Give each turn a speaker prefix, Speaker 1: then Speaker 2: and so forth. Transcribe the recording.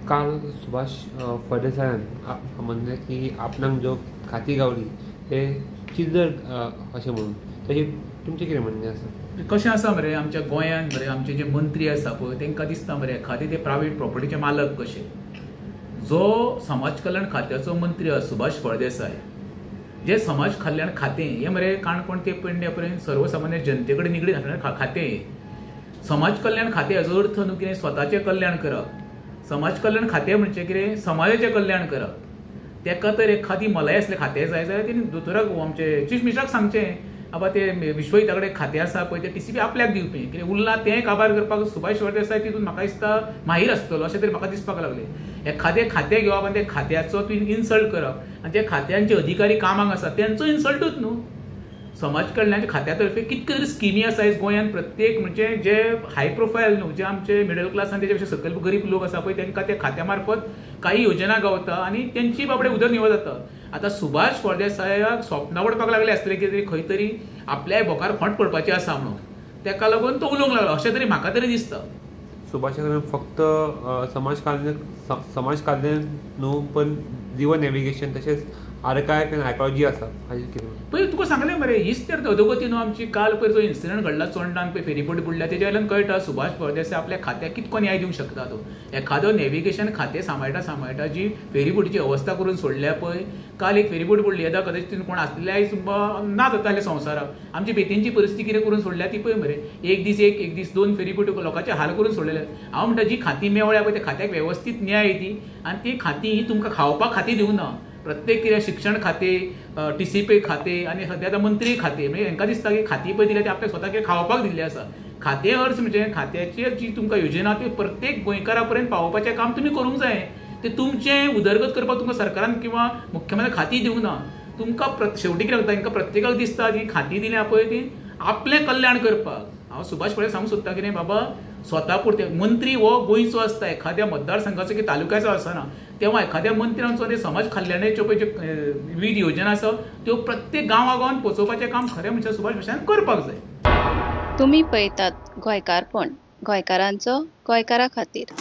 Speaker 1: काल सुभाष फळदेसायान म्हणजे की आपणाक जो खाती गावली ते चिल्लर अशें म्हणून तशें तुमचें कितें म्हणणें आसा?
Speaker 2: कशें आसा मरे आमच्या गोंयांत मरे आमचे जे मंत्री आसा पळय तांकां दिसता मरे एखादे ते प्रायवेट प्रॉपर्टीचे मालक कशे. जो समाज कल्याण खात्याचो मंत्री आसा सुभाष फळदेसाय, जे समाज कल्याण खातें हें मरे काणकोण ते पेडणे पर्यंत सर्वसामान्य जनते कडेन निगडीत आसलेलें खातें. समाज कल्याण खातें हाचो अर्थ न्हू कितें स्वताचें कल्याण करप. समाज कल्याण खातें म्हणजे कितें समाजाचें कल्याण करप. तेका तर एखादी मलाय असलें खातें जाय जाल्यार तेणी दोतोराक आमचे चीफ मिनिस्टराक सांगचें बाबा ते विश्वहिता कडेन खातें आसा पळय तें टीसीपी आपल्याक दिवपी. कितें उरलां तें काबार करपाक सुभाष फळदेसाय तितून म्हाका दिसता माहीर आसतलो अशें तरी म्हाका दिसपाक लागलें. एखादें खातें घेवप आनी त्या खात्याचो तुवें इन्सल्ट करप आनी त्या खात्यांचे अधिकारी कामाक आसा तेंचो इन्सल्टूच न्हू. समाज कल्याणाच्या खात्यातर्फे कितल्यो तरी स्किमी आसा गोंयांत. प्रत्येक म्हणजे जे हाय प्रोफायल न्हू जे आमचे मिडल क्लास आनी तेच्या सकयल गरीब लोक आसा पळय तांकां त्या खात्या मार्फत काही योजना गावता आनी तेंची बाबडे उदरनिर्वाह जाता. आतां सुभाष फळदेसायाक स्वप्नां पडपाक लागले आसतले कितें खंय तरी आपल्याय बोकार खोंट पडपाचें आसा म्हणून तेका लागून तो उलोवंक लागलो अशें तरी म्हाका तरी दिसता.
Speaker 1: सुभाषा कडेन फक्त समाज कल्याण न्हू पण रिवर नॅविगेशन तशेंच आर्कायव एंड आर्किओलॉजी आसा हाजेर कितें?
Speaker 2: पळय तुका सांगलें मरे हीच तर अधोगती न्हू आमची. काल पळय जो इन्सिडंट घडला चोडणान पळय फेरीबोटी बुडल्या तेच्या वयल्यान कळटा सुभाष फळदेसाय आपल्या खात्याक कितको न्याय दिवंक शकता तो. एखादो नॅविगेशन खातें सांबाळटा जी फेरीबोटीची अवस्था करून सोडल्या पळय. काल एक फेरीबोट बुडली येता कदाचित तितून कोण आसलेले आयज ना जाताले संवसाराक. आमची बेतींची परिस्थिती कितें करून सोडल्या ती पळय मरे. एक दीस 2 फेरीबोटी लोकांचे हाल करून सोडलेले. हांव म्हणटा जी खातीं मेवळ्या पळय त्या खात्याक वेवस्थीत न्याय दी आनी ती खातीं ही तुमकां खावपाक खातीं दिवना. प्रत्येक कितें शिक्षण खातें, टीसीपी खातें आनी सद्या आतां मंत्री खातें म्हणजे हांकां दिसता की खातीं पळय दिल्या ती आपल्याक स्वता कितें खावपाक दिल्लें आसा. खातें अर्थ म्हणजे खात्याची जी तुमकां योजना ती प्रत्येक गोंयकारा पर्यंत पावोवपाचें काम तुमी करूंक जाय. तें तुमचें उदरगत करपाक तुमकां सरकारान किंवा मुख्यमंत्री खातीं दिवंक ना. तुमकां शेवटी कितें जाता तांकां प्रत्येकाक दिसता जी खातीं दिल्या पळय ती आपलें कल्याण करपाक. हांव सुभाष फळदेसाय सांगूंक सोदता कितें बाबा स्वता पुरतें मंत्री हो गोंयचो आसता एखाद्या मतदारसंघाचो की तालुक्याचो आसना. तेव्हा एखाद्या मंत्र्यांचो ते समाज कल्याणाच्यो पळय जे विविध योजना आसा त्यो प्रत्येक गांवागांवांत पोचोवपाचें काम खरें म्हणजे सुभाष फळदेसायान करपाक जाय.
Speaker 3: तुम्ही पळयतात गोंयकारपण, गोंयकारांचो गोंयकारा खातीर.